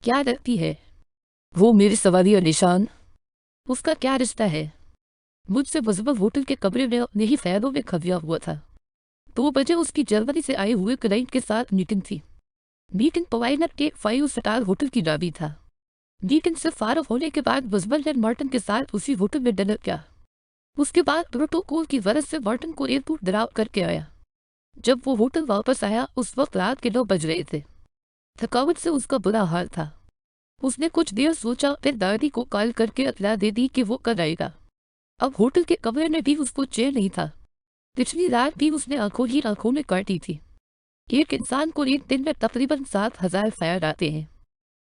क्या लगती है? वो मेरी सवारी और निशान। उसका क्या रिश्ता है मुझसे? मुजफ्फर होटल के कमरे में अपने ही ख्यालों में खपिया हुआ था। 2 बजे उसकी जर्मनी से आए हुए क्लाइंट के साथ मीटिंग थी। मीटिंग प्रोवाइडर के 5 स्टार होटल की लॉबी था। मीटिंग से फारग होने के बाद मुजफ्फर ने मार्टिन के साथ उसी होटल में डिनर किया। उसके बाद प्रोटोकॉल की वजह से मार्टिन को एयरपोर्ट ड्रॉप करके आया। जब वो होटल वापस आया उस वक्त रात के 9 बज रहे थे। थकावट से उसका बुरा हाल था। उसने कुछ देर सोचा, फिर दादी को कॉल करके इत्तला दे दी कि वो कल आएगा। अब होटल के कमरे में भी उसको चैन नहीं था। पिछली रात भी उसने आंखों ही आंखों में काटी थी। एक इंसान को एक दिन में तकरीबन 7,000 ख्याल आते हैं,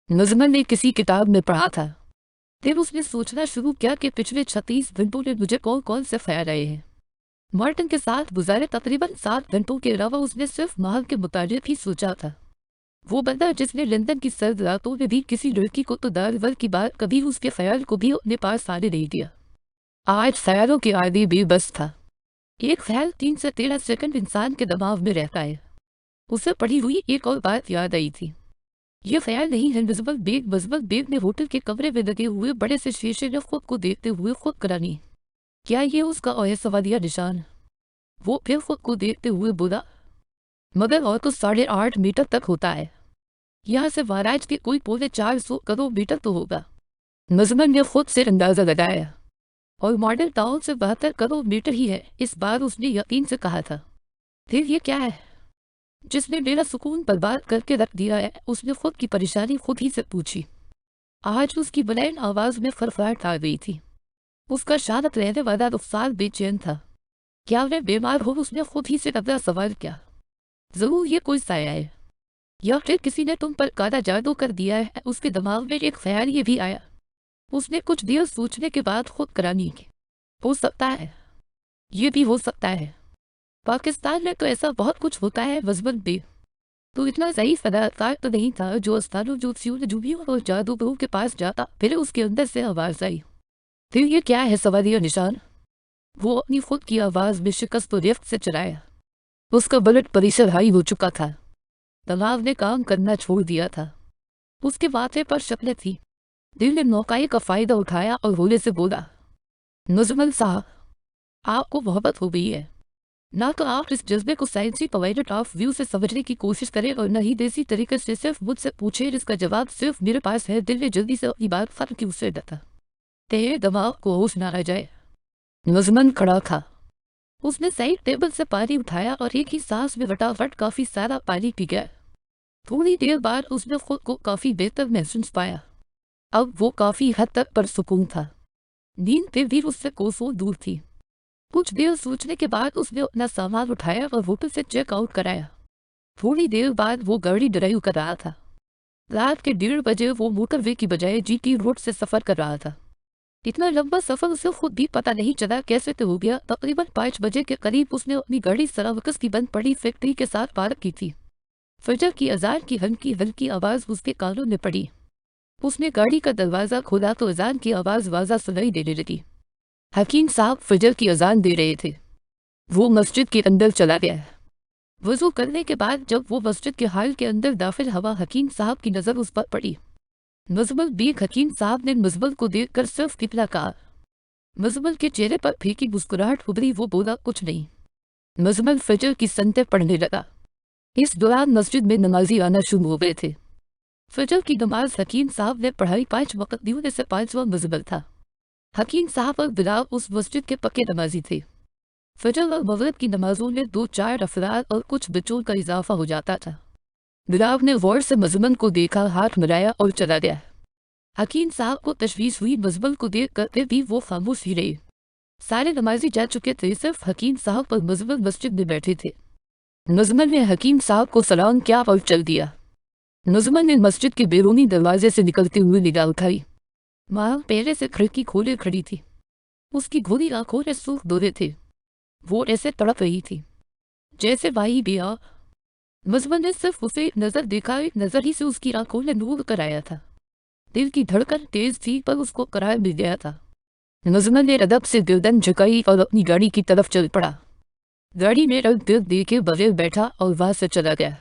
नज़्मन ने किसी किताब में पढ़ा था। फिर उसने सोचना शुरू किया कि पिछले 36 घंटों में मुझे कौन कौन से ख्याल आए हैं। मार्टिन के साथ गुजारे तकरीबन 7 घंटों के अलावा उसने सिर्फ माहौल के मुताबिक ही सोचा था। वो बंदा जिसने लंदन की सर्द रातों में भी किसी लड़की को तो दारवर की बात कभी उसके ख्याल को भी अपने पास आने नहीं दिया। आज ख्यालों की आदि भी बस था। एक ख्याल 3 से 13 सेकंड इंसान के दिमाग में रहता है। उसे पढ़ी हुई एक और बात याद आई थी। यह ख्याल नहीं है मुजफ्फर बेग ने होटल के कमरे में लगे हुए बड़े से शीशे में खुद को देखते हुए खुद करानी। क्या ये उसका और सवालिया निशान? वो फिर खुद को देखते हुए बोला, मगर और तो 8.5 मीटर तक होता है। यहाँ से वाराज के कोई 450 करोड़ मीटर तो होगा। नज़्मन ने खुद से अंदाजा लगाया। और मॉडल टाउन से 72 करोड़ मीटर ही है, इस बार उसने यकीन से कहा था। फिर ये क्या है जिसने मेरा सुकून बर्बाद करके रख दिया है? उसने खुद की परेशानी खुद ही से पूछी। आज उसकी बुलंद आवाज में फरफराहट आ गई थी। उसका शांत रहने वाला रुखसार बेचैन था। क्या मैं बीमार हूँ? उसने खुद ही से अपना सवाल किया। जरूर ये कोई साया है, या फिर किसी ने तुम पर काला जादू कर दिया है। उसके दिमाग में एक ख्याल ये भी आया। उसने कुछ देर सोचने के बाद खुद करानी की। हो सकता है, ये भी हो सकता है। पाकिस्तान में तो ऐसा बहुत कुछ होता है वजबन बे। तो इतना ज़ईफ़ अदाकार तो नहीं था जो अस्तानो ज्योतिषियों जुबियों और जादूगरों के पास जाता। फिर उसके अंदर से आवाज़ आई, फिर ये क्या है सवालिया निशान? वो अपनी खुद की आवाज़ में शिकस्त तो रेफ्त से चलाया। उसका ब्लड प्रेशर हाई हो चुका था। दिमाग ने काम करना छोड़ दिया था। उसके माथे पर शक्लें थी। दिल ने मौके का फ़ायदा उठाया और होले से बोला, नज़्मन साहब, आपको मोहब्बत हो गई है ना, तो आप इस जज्बे को साइंसी पॉइंट ऑफ व्यू से समझने की कोशिश करें और न ही देसी तरीके से सिर्फ मुझसे पूछे। इसका जवाब सिर्फ मेरे पास है। दिल ने जल्दी से अपनी बात खत्म की उससे डटा। तेरे दिमाग को होश ना रह जाए। नज़्मन खड़ा था। उसने साइड टेबल से पानी उठाया और एक ही सांस में फटाफट काफी सारा पानी पी गया। थोड़ी देर बाद उसने खुद को काफी बेहतर महसूस पाया। अब वो काफी हद तक परसुकून था। नींद फिर भी उससे कोसों दूर थी। कुछ देर सोचने के बाद उसने अपना सामान उठाया और होटल से चेकआउट कराया। थोड़ी देर बाद वो गाड़ी ड्राइव कर रहा था। रात के 1:30 बजे वो मोटरवे की बजाय जीटी रोड से सफर कर रहा था। इतना लंबा सफर उसे खुद भी पता नहीं चला कैसे तो हो गया। तकरीबन 5 बजे के करीब उसने अपनी गाड़ी सरावकस की बंद पड़ी फैक्ट्री के साथ पार्क की थी। फजर की अजान की हल्की हल्की आवाज उसके कानों में पड़ी। उसने गाड़ी का दरवाजा खोला तो अजान की आवाज वाजा सुनाई देने लगी। हकीम साहब फजर की अजान दे रहे थे। वो मस्जिद के अंदर चला गया। वजू करने के बाद जब वो मस्जिद के हाल के अंदर दाखिल हुआ, हकीम साहब की नजर उस पर पड़ी। मुजम्मल बेग। हकीम साहब ने मुजम्मल को देखकर सिर्फ इतना कहा। मुजम्मल के चेहरे पर फीकी मुस्कुराहट उभरी। वो बोला, कुछ नहीं। मुजम्मल फजर की सनतें पढ़ने लगा। इस दौरान मस्जिद में नमाजी आना शुरू हो गए थे। फजर की नमाज हकीम साहब ने पढ़ाई 5 वक्त में से 5वां मुजम्मल था। हकीम साहब और बिलाल उस मस्जिद के पक्के नमाजी थे। फजर और मगरिब की नमाजों में 2-4 अफराद और कुछ बच्चों का इजाफा हो जाता था। बिलाल ने गौर से मुजम्मल को देखा, हाथ मिलाया और चला गया। हकीम साहब को तशवीश हुई। मुजम्मल को देख कर भी वो खामोश ही रहे। सारे नमाजी जा चुके थे, सिर्फ हकीम साहब और मुजम्मल मस्जिद में बैठे थे। मुजम्मल ने हकीम साहब को सलाम किया और चल दिया। मुजम्मल ने मस्जिद के बैरूनी दरवाजे से निकलते हुए निगाह उठाई। माँ पहले से खिड़की खोले खड़ी थी। उसकी घोरी आंखों में सूख दौरे थे। वो ऐसे तड़प रही थी जैसे भाई बिया। मुजम्मल ने सिर्फ उसे नजर देखा। एक नजर ही से उसकी आंखों में नूर कर आया था। दिल की धड़कन तेज थी पर उसको करार मिल गया था। मुजम्मल ने अदब से गर्दन झुकाई और अपनी गाड़ी की तरफ चल पड़ा। गाड़ी में रंग दिल देखे बगैर बैठा और वहां से चला गया।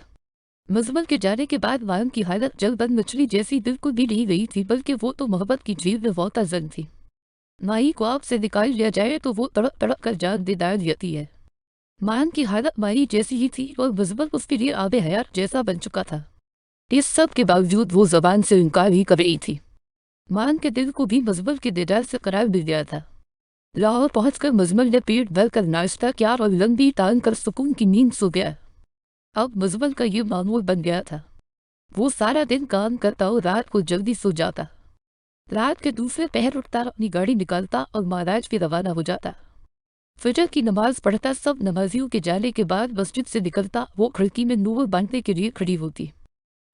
मुजम्मिल के जाने के बाद मायम की हालत जलबंद मछली जैसी बिल्कुल भी नहीं गई थी, बल्कि वो तो मोहब्बत की झील में गौता जन थी। माही को आग से निकाल लिया जाए तो वो तड़प तड़प कर जान दे डाल देती है। मायम की हालत माही जैसी ही थी और मुजम्मिल उसके लिए आबे हयात जैसा बन चुका था। इस सब के बावजूद वो जबान से इनकार ही कर रही थी। मायम के दिल को भी मुजम्मिल के दीदार से करार मिल गया था। लाहौर पहुंचकर मुजम्मिल ने पेट भर कर नाश्ता किया और लंबी तान कर सुकून की नींद सो गया। अब मुजम्मिल का ये मामूल बन गया था। वो सारा दिन काम करता और रात को जल्दी सो जाता। रात के दूसरे पहर उठता, अपनी गाड़ी निकालता और महाराज पे रवाना हो जाता। फजर की नमाज पढ़ता, सब नमाजियों के जाने के बाद मस्जिद से निकलता। वो खिड़की में नूर बांटने के लिए खड़ी होती।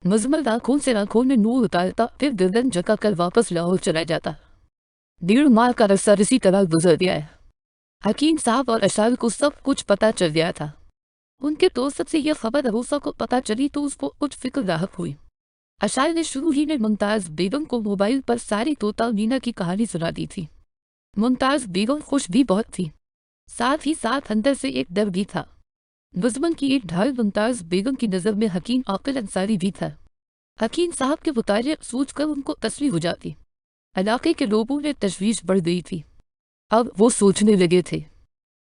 मुजम्मिल आंखों से आंखों में नूर उतारता, फिर गर्दन झुका कर वापस लाहौर चला जाता। 1.5 माह का रस्सा इसी तरह गुजर गया है। हकीम साहब और अशाल को सब कुछ पता चल गया था। उनके दोस्त से यह खबर अरूसा को पता चली तो उसको कुछ फिक्र राहत हुई। अशाल ने शुरू ही में मुमताज बेगम को मोबाइल पर सारी तोता मीना की कहानी सुना दी थी। मुमताज बेगम खुश भी बहुत थी, साथ ही साथ अंदर से एक डर भी था। मुजम्मिल की एक ढाल मुमताज बेगम की नज़र में हकीम आकिल अंसारी भी था। हकीम साहब के मुताबिक सोचकर उनको तसली हो जाती। इलाके के लोगों में तशवीश बढ़ गई थी। अब वो सोचने लगे थे,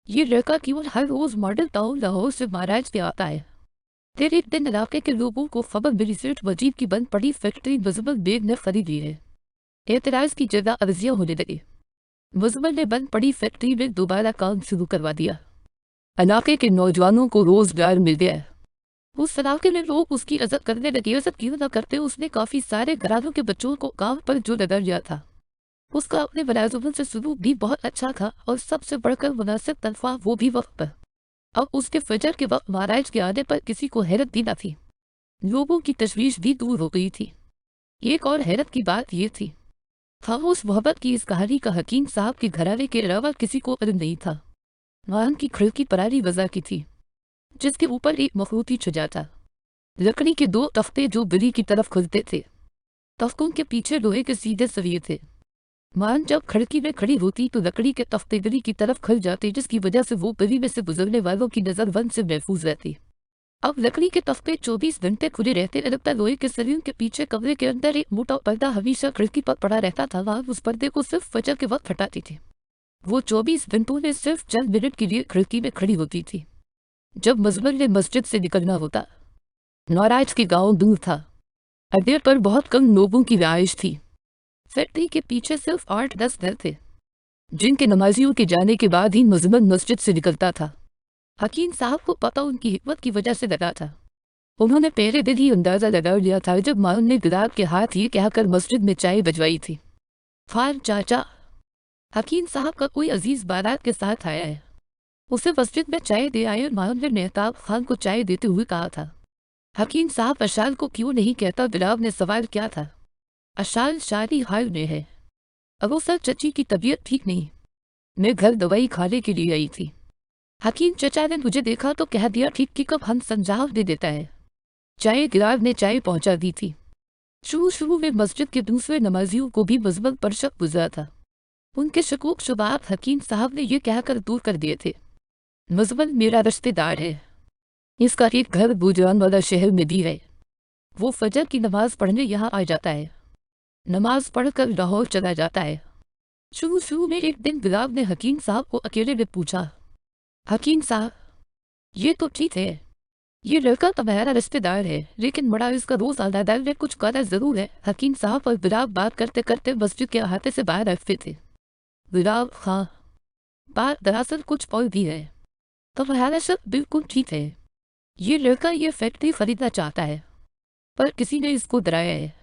ये लड़का केवल हर रोज मॉडल टाउन लाहौर से महाराज पे आता है। फिर एक दिन इलाके के लोगों को खबर मिली सेठ वजीद की बंद पड़ी फैक्ट्री मुजम्मिल बेग ने खरीद ली है। एतराज की जगह अर्जियां होने लगी। मुजम्मिल ने बंद पड़ी फैक्ट्री में दोबारा काम शुरू करवा दिया। इलाके के नौजवानों को रोजगार मिल गया। उस इलाके में लोग उसकी इज्जत करने लगे। इज्जत क्यों न करते, उसने काफी सारे घरानों के बच्चों को काम पर जो लगा लिया था। उसका अपने मुलाजिमों से सलूक भी बहुत अच्छा था और सबसे बढ़कर मुनासिब तनख्वाह, वो भी वक्त पर। अब उसके फजर के वक्त महाराज के आने पर किसी को हैरत भी न थी। लोगों की तशवीश भी दूर हो गई थी। एक और हैरत की बात यह थी, खामोश मोहब्बत की इस कहानी का हकीम साहब के घराने के अलावा किसी को इल्म नहीं था। वहां की खिड़की परारी वजह की थी, जिसके ऊपर एक मखरूती छजा था। लकड़ी के 2 तख्ते जो बिली की तरफ खुलते थे। तख्तों के पीछे लोहे के सीधे सरिये थे। मान जब खिड़की में खड़ी होती तो लकड़ी के तख्ते बिली की तरफ खुल जाते, जिसकी वजह से वो बिली में से गुजरने वालों की नजर वन से महफूज रहती। अब लकड़ी के तख्ते 24 घंटे खुले रहते। लगता लोहे के सरियों के पीछे कमरे के अंदर एक मोटा पर्दा हमेशा खिड़की पर पड़ा रहता था। वहां उस पर्दे को सिर्फ फजर के वक्त हटाती थी। वो 24 घंटों में सिर्फ चंद मिनट के लिए खिड़की में खड़ी होती थी। जब मुजम्मिल ने मस्जिद से निकलना होता, नौराज के गांव दूर था। अड्डे पर बहुत कम लोगों की रिहाइश थी। फैक्ट्री के पीछे सिर्फ 8-10 घर थे, जिनके नमाजियों के जाने के बाद ही मुजम्मिल मस्जिद से निकलता था। हकीम साहब को पता उनकी हिकमत की वजह से लगा था। उन्होंने पहले दिन ही अंदाजा लगा लिया था जब माउन ने गुलाब के हाथ ये कहकर मस्जिद में चाय बजवाई थी, फार चाचा, हकीम साहब का कोई अजीज बारात के साथ आया है, उसे मस्जिद में चाय दे आए। माउन ने मेहताब खान को चाय देते हुए कहा था। हकीम साहब अशाल को क्यों नहीं कहता? गुलाब ने सवाल किया था। अशाल शादी हाल में है। अबू सर चची की तबीयत ठीक नहीं, मैं घर दवाई खाने के लिए आई थी। हकीम चचा ने मुझे देखा तो कह दिया ठीक कि कब हम संजाव दे देता है। चाय गुलाब ने चाय पहुंचा दी थी। शुरू में मस्जिद के दूसरे नमाजियों को भी मुजम्मिल पर शक गुजरा था। उनके शकूक शुबात हकीम साहब ने यह कहकर दूर कर दिए थे, मुजम्मिल मेरा रिश्तेदार है, इसका एक घर बुजरान वाला शहर में भी है। वो फजर की नमाज पढ़ने यहाँ आ जाता है, नमाज पढ़कर लाहौर चला जाता है। शुरू में एक दिन गुलाब ने हकीम साहब को अकेले में पूछा, हकीम साहब ये तो ठीक है, ये लड़का तुम्हारा रिश्तेदार है, लेकिन बड़ा इसका रोज आदादार में कुछ काला जरूर है। हकीम साहब और गुलाब बात करते करते मस्जिद के अहाते से बाहर रखते थे। गुलाब हाँ, बात दरअसल कुछ और भी है। तुम्हारा शक बिल्कुल ठीक है, ये लड़का ये फैक्ट्री खरीदना चाहता है, पर किसी ने इसको डराया है।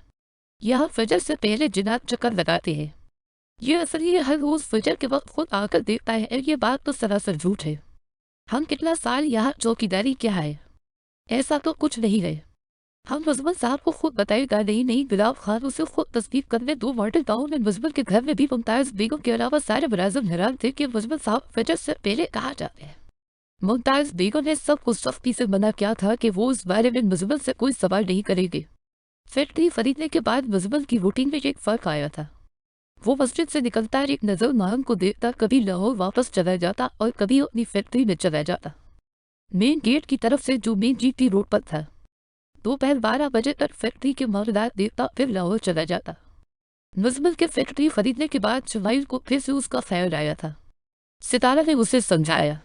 यह फजर से पहले जिनात चक्कर लगाते हैं। ये असल ये हर रोज फजर के वक्त खुद आकर देखता है। ये बात तो सरासर झूठ है। हम कितना साल यहाँ चौकीदारी क्या है, ऐसा तो कुछ नहीं है। हम मुजम्मिल साहब को खुद बताएगा नहीं। गुलाब खान उसे खुद तस्दीक करने 2 मॉडल टाउन में मुजम्मिल के घर में भी मुमताज बेगम के अलावा सारे मुलाजिम हैरान थे कि मुजम्मिल साहब फजर से पहले कहाँ जाते हैं। मुमताज बेगम ने सबको सख्ती से मना किया था कि वो इस बारे में मुजम्मिल से कोई सवाल नहीं करेंगे। फैक्ट्री खरीदने के बाद मुजम्मिल की रूटीन में एक फर्क आया था। वो मस्जिद से निकलता एक नजर माहम को देखता, कभी लाहौर वापस चला जाता और कभी अपनी फैक्ट्री में चला जाता। मेन गेट की तरफ से जो मेन जीटी रोड पर था, दोपहर 12 बजे तक फैक्ट्री के मौजूदार देता फिर लाहौर चला जाता। मुजम्मिल की फैक्ट्री खरीदने के बाद शमाइल को फिर से उसका ख्याल आया था। सितारा ने उसे समझाया,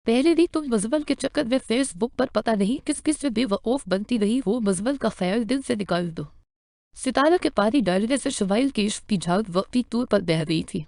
पहले भी तुम मुजम्मिल के चक्कर में फेसबुक पर पता नहीं किस किस से बेवकूफ़ बनती रही हो, मुजम्मिल का ख्याल दिल से निकाल दो। सितारा के पानी डालने से शमाइल की इश्क की झाग वक्ती तौर पर बह रही थी।